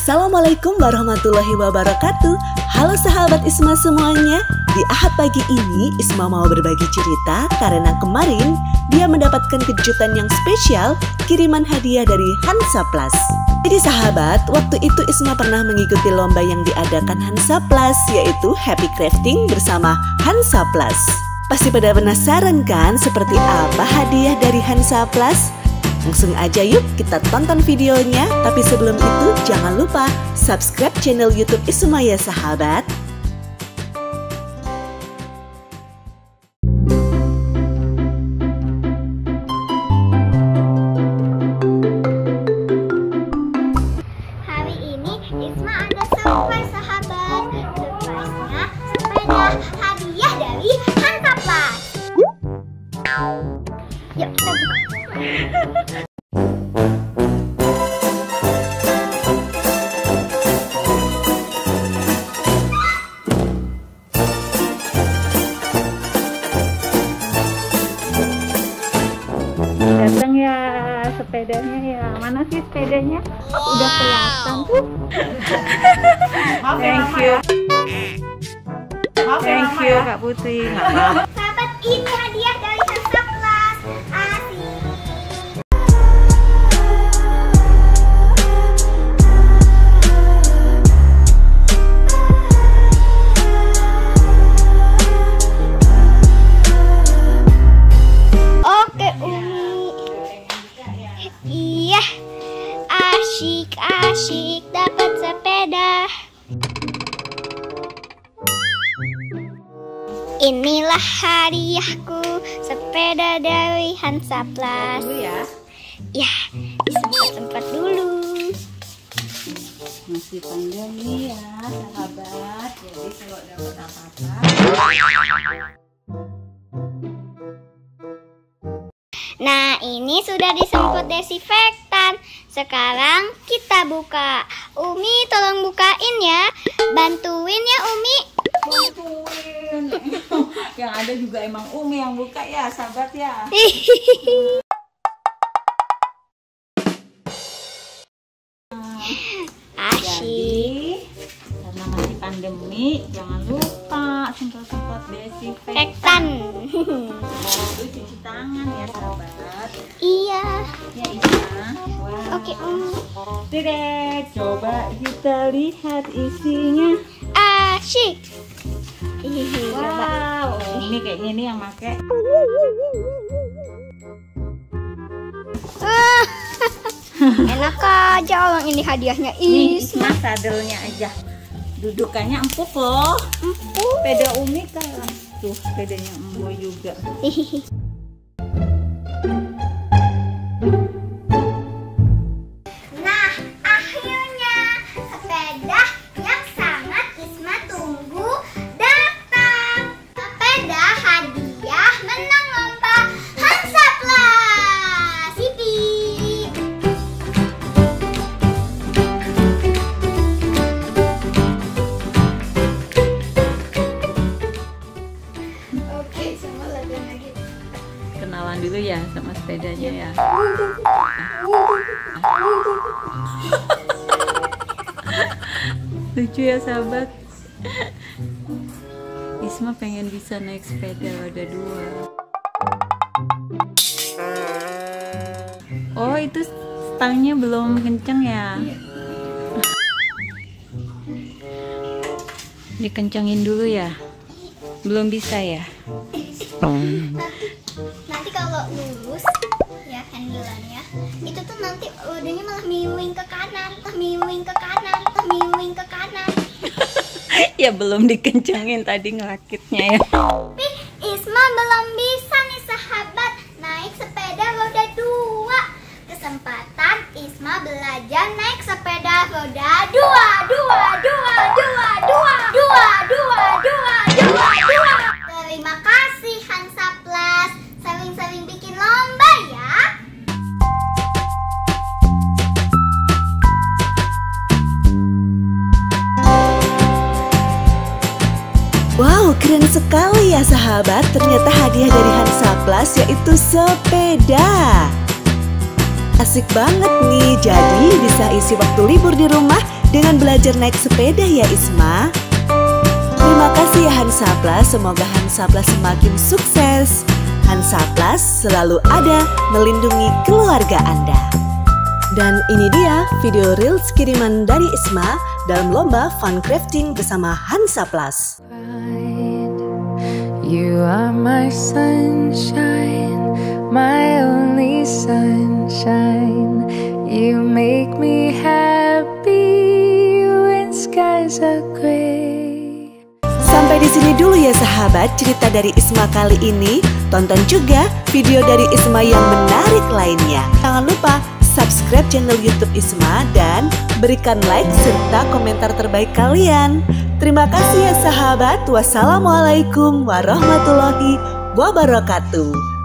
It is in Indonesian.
Assalamualaikum warahmatullahi wabarakatuh. Halo sahabat Isma semuanya. Di Ahad pagi ini Isma mau berbagi cerita karena kemarin dia mendapatkan kejutan yang spesial, kiriman hadiah dari Hansa Plus. Jadi sahabat, waktu itu Isma pernah mengikuti lomba yang diadakan Hansa Plus, yaitu Happy Crafting bersama Hansa Plus. Pasti pada penasaran kan seperti apa hadiah dari Hansa Plus? Langsung aja yuk kita tonton videonya. Tapi sebelum itu jangan lupa subscribe channel YouTube Isma ya sahabat. Hari ini Isma ada surprise sahabat. Surprise-nya sepeda hadiah dari Hansa Plus. Yuk kita buka. Datang ya sepedanya ya. Mana sih sepedanya? Udah kelihatan tuh. Thank you. Thank you Kak Putri. Sahabat, ini hadiah dari Hansa Plus. Asik. Oke Umi. Iya, asyik dapat sepeda. Inilah hadiahku, sepeda dari Hansa Plus. Dulu ya. Ya, disempat-sempat dulu. Masih pandemi ya sahabat. Jadi kalau dapat apa-apa. Nah, ini sudah disemprot desinfektan. Sekarang kita buka. Umi tolong bukain ya. Bantuin ya Umi. Bantuin. Yang ada juga emang Umi yang buka ya sahabat ya. Asyik. Jadi karena masih pandemi, jangan lupa semprot-semprot desinfektan. Lalu cuci tangan ya sahabat. Iya. Ya Isma. Wow. Oke Umi. Dedek, coba kita lihat isinya. Asyik. Wow, ini kayaknya ini yang pakai. Enak aja orang ini hadiahnya Isma sadelnya aja. Dudukannya empuk loh. Empuk. Sepeda Umi kan. Tuh, sepedanya Embo juga. Nah, akhirnya sepeda yang sangat Isma tunggu datang. Sepeda hadiah menang lomba Hansa Plus. Yippee. Oke, semua latihan lagi. Kenalan dulu ya sama sepedanya ya. Lucu ya sahabat. Isma pengen bisa naik sepeda roda 2. Oh, itu stangnya belum kenceng ya. Dikencengin dulu ya. Belum bisa ya. Nanti kalau lurus ya handle-nya itu tuh nanti rodanya malah miring ke kanan, miring ke kanan, miring ke kanan. Ya belum dikencengin tadi ngerakitnya ya. Tapi Isma belum bisa nih sahabat naik sepeda roda 2. Kesempatan Isma belajar naik sepeda roda 2. Terima kasih Hansa Plus. Sering-sering bikin lomba ya. Wow, keren sekali ya sahabat. Ternyata hadiah dari Hansa Plus yaitu sepeda. Asik banget nih, jadi bisa isi waktu libur di rumah dengan belajar naik sepeda ya Isma. Terima kasih ya Hansaplas, semoga Hansaplas semakin sukses. Hansaplas selalu ada melindungi keluarga Anda. Dan ini dia video reels kiriman dari Isma dalam lomba fun crafting bersama Hansaplas. You are my sunshine, my only sunshine. You make me happy when skies are gray. Sampai di sini dulu ya sahabat cerita dari Isma kali ini. Tonton juga video dari Isma yang menarik lainnya. Jangan lupa subscribe channel YouTube Isma dan berikan like serta komentar terbaik kalian. Terima kasih ya sahabat. Wassalamualaikum warahmatullahi wabarakatuh.